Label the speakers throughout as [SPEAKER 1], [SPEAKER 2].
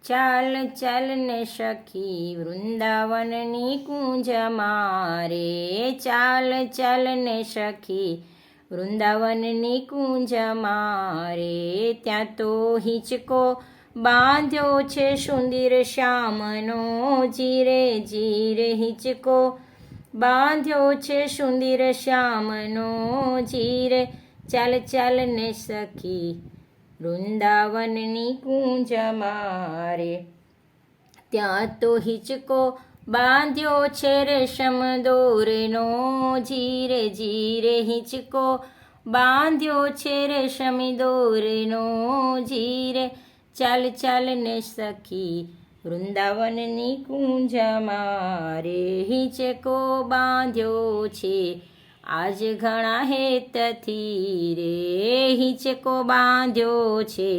[SPEAKER 1] ચાલ ચાલ ને સખી વૃંદાવનની કુંજમાં રે, ચાલ ચાલ ને સખી વૃંદાવનની કુંજમાં રે, ત્યાં તો હિંચકો બાંધ્યો છે સુંદર શ્યામનો, જીરે જીરે હિંચકો બાંધ્યો છે સુંદર શ્યામનો, જીરે ચાલ ચાલ ને સખી વૃંદાવનની કુંજમાં રે, ત્યાં તો હિંચકો બાંધ્યો છે રેશમ દોરનો, જીરે જીરે હિંચકો બાંધ્યો છે રેશમ દોરનો, જીરે ચાલ ચાલ ને સખી વૃંદાવનની કુંજમાં રે, હિંચકો બાંધ્યો છે આજ ઘણા હેતથી રે, હિંચકો બાંધ્યો છે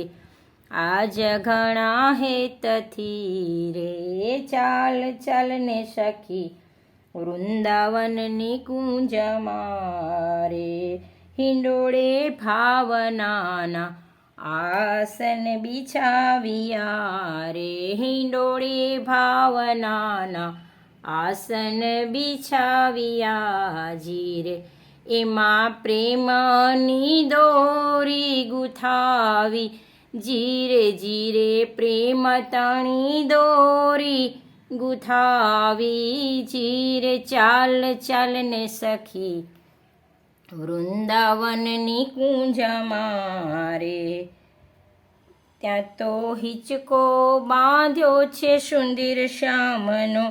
[SPEAKER 1] આજ ઘણા હેતથી રે, ચાલ ચાલ ને સખી વૃંદાવનની કુંજમાં રે, હિંડોળે ભાવનાના આસન બિછાવ્યા રે, હિંડોળે ભાવનાના આસન બિછાવ્યા, જીરે એમાં પ્રેમની દોરી ગુથાવી, જીરે જીરે પ્રેમ તણી દોરી ગુથાવી, જીરે ચાલ ચાલ ને સખી વૃંદાવનની કુંજમાં રે, ત્યાં તો હિંચકો બાંધ્યો છે સુંદર શ્યામનો,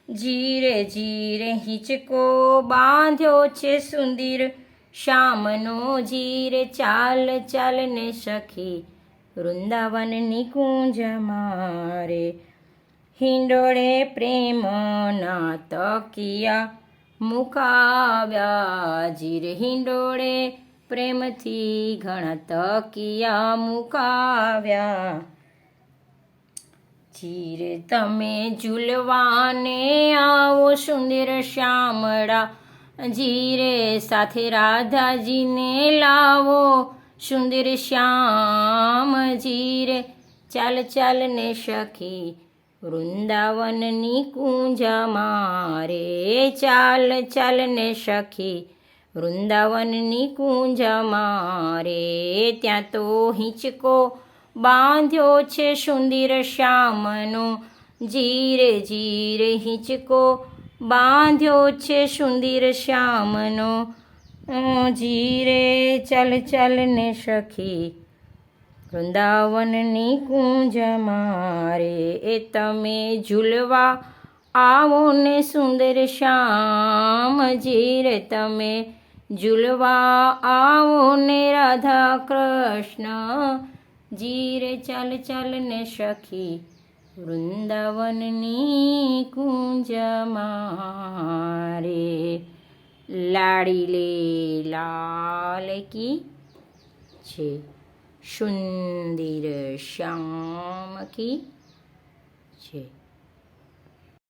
[SPEAKER 1] જીરે જીરે હિંચકો બાંધ્યો છે સુંદર શ્યામનો, જીરે ચાલ ચાલ ને સખી વૃંદાવનની કુંજમાં રે, હિંડોળે પ્રેમના તકિયા મુકાવ્યા, જીરે હિંડોળે પ્રેમથી ઘણા તકિયા મુકાવ્યા, જીરે તમે ઝૂલવાને આવો સુંદર શ્યામળા, જીરે સાથે રાધાજીને લાવો સુંદર શ્યામ, જીરે ચાલ ચાલ ને સખી વૃંદાવનની કુંજમાં રે, ચાલ ચાલ ને સખી વૃંદાવનની કુંજમાં રે, ત્યાં તો હિંચકો બાંધ્યો છે સુંદર શ્યામનો, જીરે જીરે હિંચકો બાંધ્યો છે સુંદર શ્યામનો, જીરે ચાલ ચાલ ને સખી વૃંદાવનની કુંજમાં રે, એ તમે ઝૂલવા આવો ને સુંદર શ્યામ, જીરે તમે ઝૂલવા આવો ને રાધા કૃષ્ણ, જીરે ચાલ ચાલ ને સખી વૃંદાવનની કુંજમાં રે, લાડીલે લાલ કી છે, સુંદર શ્યામ કી છે।